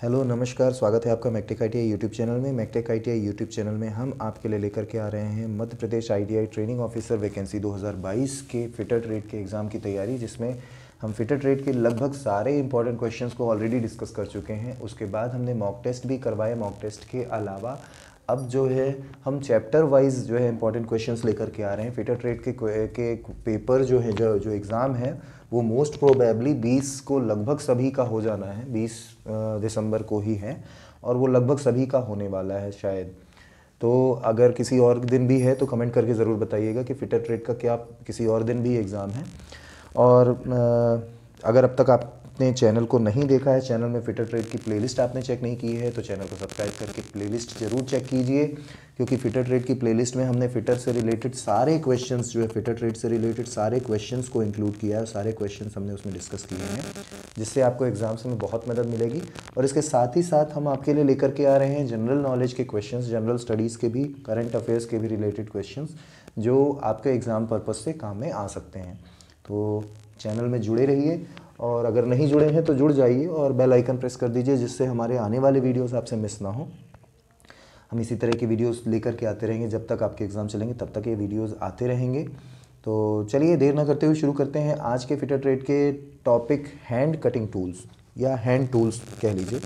Hello नमस्कार, स्वागत है आपका मैकटेक आईटीआई यूट्यूब चैनल में। मैकटेक आईटीआई यूट्यूब चैनल में हम आपके लिए लेकर के आ रहे हैं Madhya Pradesh ITI training officer vacancy 2022 के फिटर ट्रेड के एग्ज़ाम की तैयारी, जिसमें हम फिटर ट्रेड के लगभग सारे इंपॉर्टेंट क्वेश्चंस को ऑलरेडी डिस्कस कर चुके हैं। उसके बाद हमने मॉक टेस्ट भी करवाए। मॉक टेस्ट के अलावा अब जो है हम चैप्टर वाइज जो है इंपॉर्टेंट क्वेश्चंस लेकर के आ रहे हैं। फिटर ट्रेड के पेपर जो है जो एग्ज़ाम है वो मोस्ट प्रोबेबली 20 को लगभग सभी का हो जाना है, 20 दिसंबर को ही है और वो लगभग सभी का होने वाला है शायद। तो अगर किसी और दिन भी है तो कमेंट करके ज़रूर बताइएगा कि फिटर ट्रेड का क्या किसी और दिन भी एग्ज़ाम है। और अगर अब तक आपने चैनल को नहीं देखा है, चैनल में फिटर ट्रेड की प्लेलिस्ट आपने चेक नहीं की है तो चैनल को सब्सक्राइब करके प्लेलिस्ट ज़रूर चेक कीजिए, क्योंकि फिटर ट्रेड की प्लेलिस्ट में हमने फिटर से रिलेटेड सारे क्वेश्चंस जो है फिटर ट्रेड से रिलेटेड सारे क्वेश्चंस को इंक्लूड किया है। सारे क्वेश्चंस हमने उसमें डिस्कस किए हैं, जिससे आपको एग्जाम्स में बहुत मदद मिलेगी। और इसके साथ ही साथ हम आपके लिए लेकर के आ रहे हैं जनरल नॉलेज के क्वेश्चंस, जनरल स्टडीज़ के भी, करंट अफेयर्स के भी रिलेटेड क्वेश्चंस जो आपके एग्ज़ाम पर्पज़ से काम में आ सकते हैं। तो चैनल में जुड़े रहिए, और अगर नहीं जुड़े हैं तो जुड़ जाइए और बेल आइकन प्रेस कर दीजिए, जिससे हमारे आने वाले वीडियोस आपसे मिस ना हो। हम इसी तरह की वीडियोस लेकर के आते रहेंगे, जब तक आपके एग्ज़ाम चलेंगे तब तक ये वीडियोस आते रहेंगे। तो चलिए देर ना करते हुए शुरू करते हैं आज के फिटर ट्रेड के टॉपिक, हैंड कटिंग टूल्स या हैंड टूल्स कह लीजिए।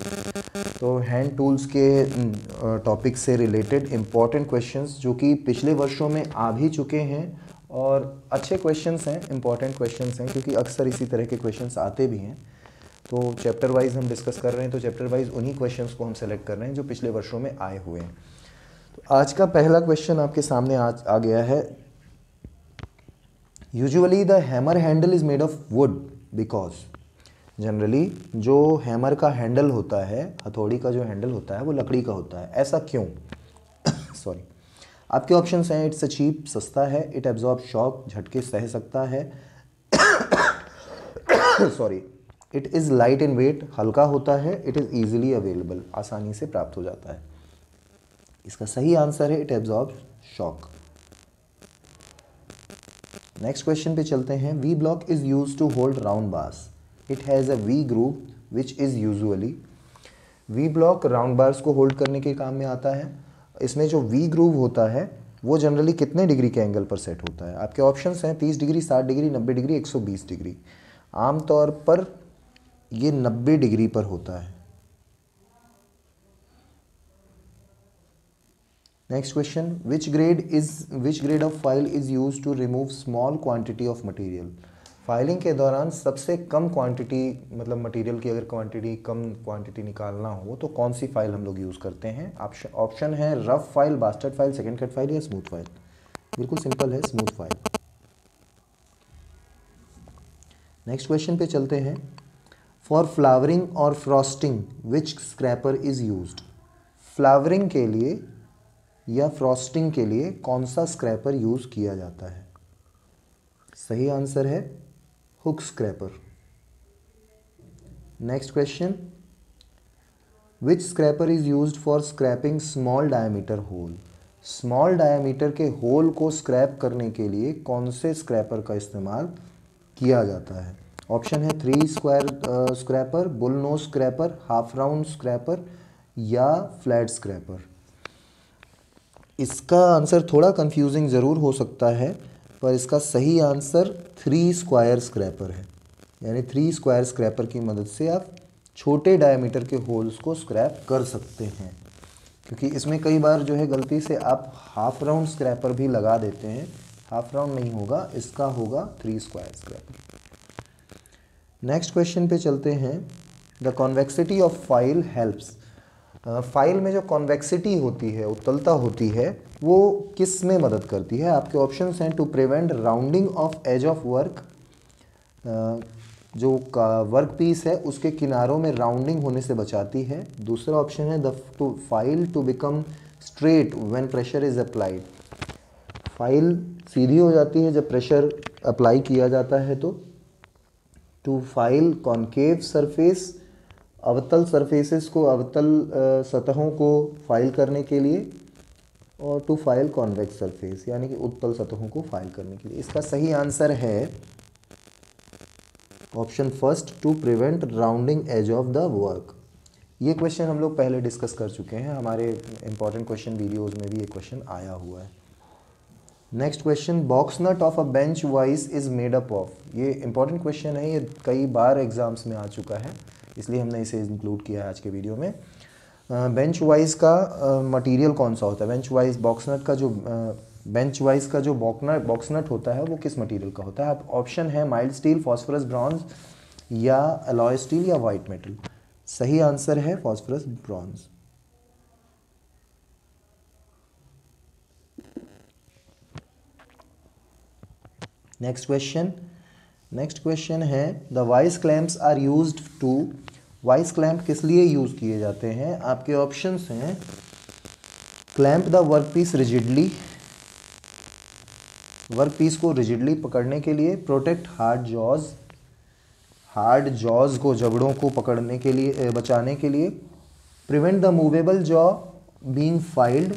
तो हैंड टूल्स के टॉपिक से रिलेटेड इम्पॉर्टेंट क्वेश्चंस जो कि पिछले वर्षों में आ भी चुके हैं और अच्छे क्वेश्चंस हैं, इंपॉर्टेंट क्वेश्चंस हैं, क्योंकि अक्सर इसी तरह के क्वेश्चंस आते भी हैं। तो चैप्टर वाइज हम डिस्कस कर रहे हैं, तो चैप्टर वाइज उन्हीं क्वेश्चंस को हम सेलेक्ट कर रहे हैं जो पिछले वर्षों में आए हुए हैं। तो आज का पहला क्वेश्चन आपके सामने आ गया है। Usually the hammer handle is made of would because, generally जो हैमर का हैंडल होता है, हथौड़ी का जो हैंडल होता है वो लकड़ी का होता है, ऐसा क्यों? सॉरी। आपके ऑप्शंस हैं, इट्स चीप, सस्ता है, इट एब्जॉर्ब शॉक, झटके सह सकता है, sorry, it is light in weight, हल्का होता है, इट इज़ ईजिली अवेलेबल, आसानी से प्राप्त हो जाता है। इसका सही आंसर है it absorb shock. Next question पे चलते हैं। V block is use to hold round bars, it has a V groove which is usually. V block round bars को होल्ड करने के काम में आता है। इसमें जो वी ग्रूव होता है वो जनरली कितने डिग्री के एंगल पर सेट होता है? आपके ऑप्शंस हैं 30 डिग्री, 60 डिग्री, 90 डिग्री, 120 डिग्री। आमतौर पर ये 90 डिग्री पर होता है। Next question, which grade of file is use to remove small quantity of material. Filing के दौरान सबसे कम क्वांटिटी, मतलब मटेरियल की अगर कम क्वांटिटी निकालना हो तो कौन सी फाइल हम लोग यूज़ करते हैं? ऑप्शन है rough file, bastard file, second cut file या स्मूथ फाइल। बिल्कुल सिंपल है, स्मूथ फाइल। नेक्स्ट क्वेश्चन पे चलते हैं। फॉर फ्लावरिंग और frosting which scraper is used. Flowering के लिए या फ्रॉस्टिंग के लिए कौन सा स्क्रैपर यूज किया जाता है? सही आंसर है hook scraper. Next question, which scraper is used for scraping small diameter hole. Small diameter के होल को स्क्रैप करने के लिए कौन से स्क्रैपर का इस्तेमाल किया जाता है? ऑप्शन है 3 square scraper, bull knows scraper, half round scraper या फ्लैट स्क्रैपर। इसका आंसर थोड़ा कंफ्यूजिंग ज़रूर हो सकता है, पर इसका सही आंसर 3 स्क्वायर स्क्रैपर है। यानी 3 स्क्वायर स्क्रैपर की मदद से आप छोटे डायमीटर के होल्स को स्क्रैप कर सकते हैं, क्योंकि इसमें कई बार जो है गलती से आप हाफ राउंड स्क्रैपर भी लगा देते हैं। हाफ राउंड नहीं होगा, इसका होगा 3 स्क्वायर स्क्रैपर। नेक्स्ट क्वेश्चन पे चलते हैं। The convexity of file helps. File में जो कॉन्वेक्सिटी होती है, उत्तलता होती है, वो किस में मदद करती है? आपके ऑप्शंस हैं to prevent rounding off edge of work, जो वर्क पीस है उसके किनारों में राउंडिंग होने से बचाती है। दूसरा ऑप्शन है the file to become straight when pressure is applied. File सीधी हो जाती है जब प्रेशर अप्लाई किया जाता है। तो टू फाइल कॉन्केव सरफेस, अवतल सरफेसेस को, अवतल सतहों को फाइल करने के लिए, और टू फाइल कॉन्वेक्स सरफेस यानी कि उत्तल सतहों को फाइल करने के लिए। इसका सही आंसर है option first, to prevent rounding edge of the work. ये क्वेश्चन हम लोग पहले डिस्कस कर चुके हैं, हमारे इंपॉर्टेंट क्वेश्चन वीडियोस में भी ये क्वेश्चन आया हुआ है। Next question, box nut of a bench vice is made up of. ये इंपॉर्टेंट क्वेश्चन है, ये कई बार एग्जाम्स में आ चुका है, इसलिए हमने इसे इंक्लूड किया है आज के वीडियो में। बेंच वाइज का मटेरियल कौन सा होता है? बेंच वाइज बॉक्स नट का जो बेंच वाइज का जो बॉक्स नट होता है वो किस मटेरियल का होता है? आप ऑप्शन है माइल्ड स्टील, फॉस्फोरस ब्रॉन्ज या अलॉय स्टील या वाइट मेटल। सही आंसर है फॉस्फोरस ब्रॉन्ज। नेक्स्ट क्वेश्चन है the vice clamps are used to. Vice clamp किस लिए यूज किए जाते हैं? आपके ऑप्शंस हैं clamp the workpiece rigidly, workpiece को रिजिडली पकड़ने के लिए, प्रोटेक्ट हार्ड जॉज को, जबड़ों को पकड़ने के लिए, बचाने के लिए, prevent the movable jaw being filed,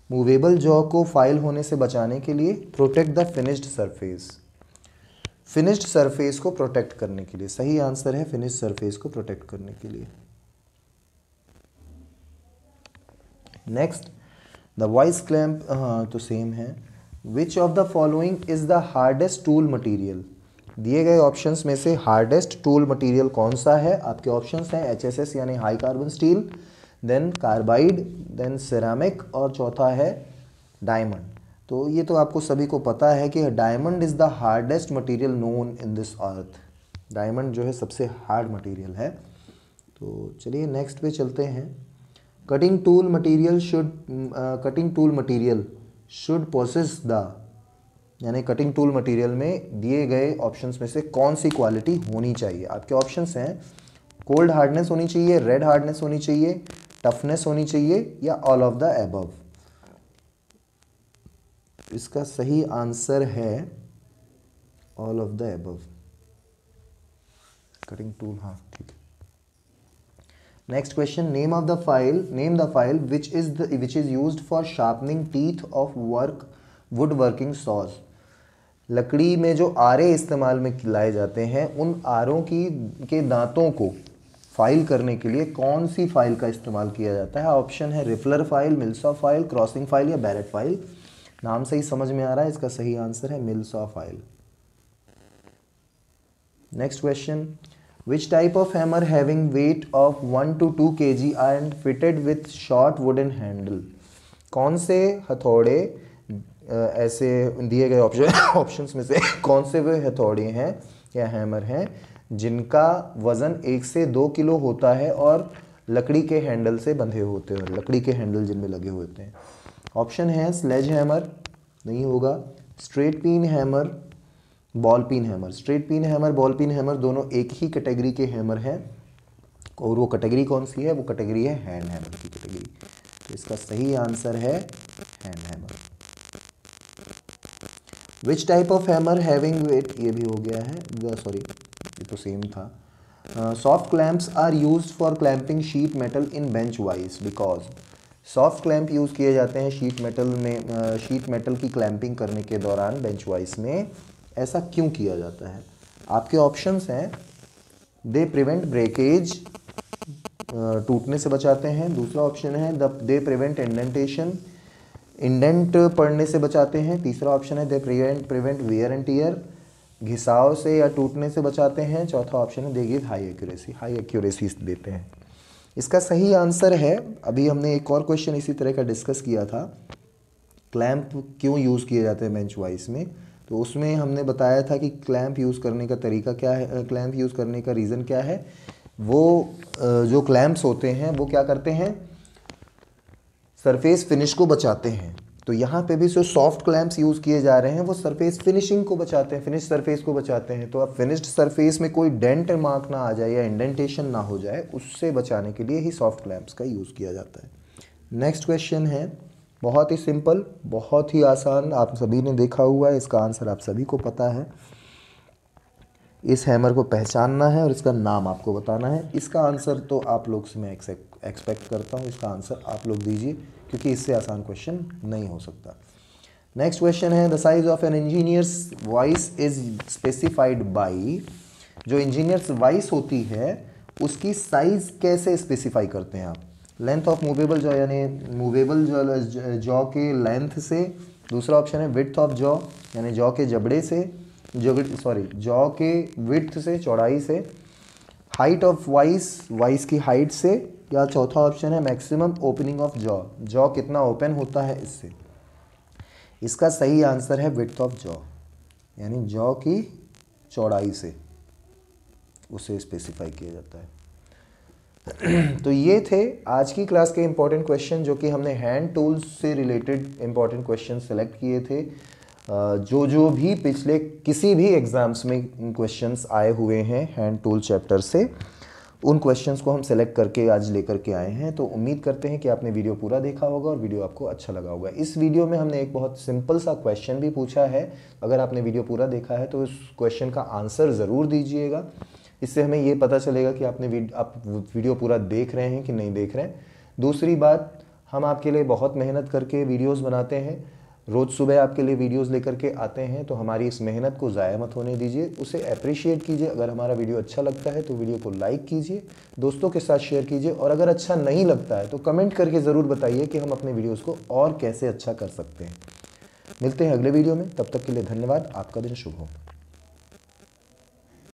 movable jaw को फाइल होने से बचाने के लिए, protect the finished surface, finished surface को प्रोटेक्ट करने के लिए। सही आंसर है फिनिश्ड सरफेस को प्रोटेक्ट करने के लिए। नेक्स्ट, द वाइस क्लैंप, तो सेम है। Which of the following is the hardest tool material? दिए गए ऑप्शंस में से हार्डेस्ट टूल मटेरियल कौन सा है? आपके ऑप्शंस हैं HSS यानी high carbon steel, then carbide, then ceramic और चौथा है डायमंड। तो ये तो आपको सभी को पता है कि diamond is the hardest material known in this earth. Diamond जो है सबसे हार्ड मटेरियल है। तो चलिए नेक्स्ट पे चलते हैं। Cutting tool material should possess the, यानी कटिंग टूल मटेरियल में दिए गए ऑप्शंस में से कौन सी क्वालिटी होनी चाहिए? आपके ऑप्शंस हैं कोल्ड हार्डनेस होनी चाहिए, रेड हार्डनेस होनी चाहिए, टफनेस होनी चाहिए या ऑल ऑफ द अबव। इसका सही आंसर है all of the above. Cutting tool, हाँ ठीक है। Next question, name the file which is used for sharpening teeth of wood working saws. लकड़ी में जो आरे इस्तेमाल में लाए जाते हैं, उन आरों के दांतों को फाइल करने के लिए कौन सी फाइल का इस्तेमाल किया जाता है? ऑप्शन है रिफलर फाइल, मिल्सॉ फाइल, क्रॉसिंग फाइल या बैरेट फाइल। नाम से ही समझ में आ रहा है, इसका सही आंसर है mill saw file. Next question, which type of hammer having weight of 1 to 2 kg and fitted with short wooden handle. कौन से हथौड़े, ऐसे दिए गए ऑप्शंस में से कौन से वे हथौड़े हैं या हैमर हैं जिनका वज़न 1 से 2 किलो होता है और लकड़ी के हैंडल से बंधे होते हैं, लकड़ी के हैंडल जिनमें लगे होते हैं? ऑप्शन है स्लेज हैमर, नहीं होगा, straight pin hammer, ball pin hammer. Straight pin hammer, ball pin hammer दोनों एक ही कैटेगरी के हैमर हैं, और वो कैटेगरी कौन सी है? वो कैटेगरी है हैंड हैमर की कैटेगरी। तो इसका सही आंसर है hand hammer. Which type of hammer having wait, ये भी हो गया है, सॉरी ये तो सेम था। Soft clamps are used for clamping sheet metal in bench vice because. Soft clamp use किए जाते हैं शीट मेटल में, शीट मेटल की क्लैंपिंग करने के दौरान बेंच वाइज में। ऐसा क्यों किया जाता है? आपके ऑप्शंस हैं दे प्रिवेंट ब्रेकेज, टूटने से बचाते हैं। दूसरा ऑप्शन है दे प्रिवेंट इंडेंटेशन, इंडेंट पड़ने से बचाते हैं। तीसरा ऑप्शन है they prevent wear and tear, घिसाव से या टूटने से बचाते हैं। चौथा ऑप्शन है दे गिव हाई एक्यूरेसी देते हैं। इसका सही आंसर है, अभी हमने एक और क्वेश्चन इसी तरह का डिस्कस किया था, क्लैंप क्यों यूज़ किए जाते हैं बेंच वाइज में, तो उसमें हमने बताया था कि क्लैंप यूज़ करने का तरीका क्या है, क्लैंप यूज़ करने का रीज़न क्या है। वो जो क्लैंप्स होते हैं वो क्या करते हैं, सरफेस फिनिश को बचाते हैं। तो यहाँ पे भी जो सॉफ्ट क्लैंप्स यूज़ किए जा रहे हैं वो सरफेस फिनिशिंग को बचाते हैं, फिनिश सरफेस को बचाते हैं। तो अब फिनिश्ड सरफेस में कोई डेंट मार्क ना आ जाए या इंडेंटेशन ना हो जाए, उससे बचाने के लिए ही सॉफ्ट क्लैंप्स का यूज़ किया जाता है। नेक्स्ट क्वेश्चन है बहुत ही सिंपल, बहुत ही आसान, आप सभी ने देखा हुआ है, इसका आंसर आप सभी को पता है। इस हैमर को पहचानना है और इसका नाम आपको बताना है। इसका आंसर तो आप लोग से मैं एक्सपेक्ट करता हूँ, इसका आंसर आप लोग दीजिए क्योंकि इससे आसान क्वेश्चन नहीं हो सकता। नेक्स्ट क्वेश्चन है the size of an engineer's vice is specified by. जो इंजीनियर्स वॉइस होती है उसकी साइज कैसे स्पेसिफाई करते हैं आप? लेंथ ऑफ मूवेबल जॉ, यानी मूवेबल जॉ के लेंथ से। दूसरा ऑप्शन है विड्थ ऑफ जॉ, यानी जॉ के जबड़े से, जॉ के विड्थ से, चौड़ाई से। हाइट ऑफ वाइस की हाइट से। या चौथा ऑप्शन है maximum opening of jaw, jaw कितना ओपन होता है इससे। इसका सही आंसर है विड्थ ऑफ जॉ, यानी जॉ की चौड़ाई से उसे स्पेसिफाई किया जाता है। तो ये थे आज की क्लास के इम्पॉर्टेंट क्वेश्चन, जो कि हमने हैंड टूल्स से रिलेटेड इम्पॉर्टेंट क्वेश्चन सेलेक्ट किए थे। जो भी पिछले किसी भी एग्ज़ाम्स में क्वेश्चंस आए हुए हैं हैंड टूल चैप्टर से, उन क्वेश्चंस को हम सेलेक्ट करके आज लेकर के आए हैं। तो उम्मीद करते हैं कि आपने वीडियो पूरा देखा होगा और वीडियो आपको अच्छा लगा होगा। इस वीडियो में हमने एक बहुत सिंपल सा क्वेश्चन भी पूछा है। अगर आपने वीडियो पूरा देखा है तो उस क्वेश्चन का आंसर ज़रूर दीजिएगा। इससे हमें ये पता चलेगा कि आप वीडियो पूरा देख रहे हैं कि नहीं देख रहे हैं। दूसरी बात, हम आपके लिए बहुत मेहनत करके वीडियोस बनाते हैं, रोज़ सुबह आपके लिए वीडियोस लेकर के आते हैं। तो हमारी इस मेहनत को ज़ाया मत होने दीजिए, उसे अप्रिशिएट कीजिए। अगर हमारा वीडियो अच्छा लगता है तो वीडियो को लाइक कीजिए, दोस्तों के साथ शेयर कीजिए, और अगर अच्छा नहीं लगता है तो कमेंट करके ज़रूर बताइए कि हम अपने वीडियोज़ को और कैसे अच्छा कर सकते हैं। मिलते हैं अगले वीडियो में, तब तक के लिए धन्यवाद। आपका दिन शुभ हो।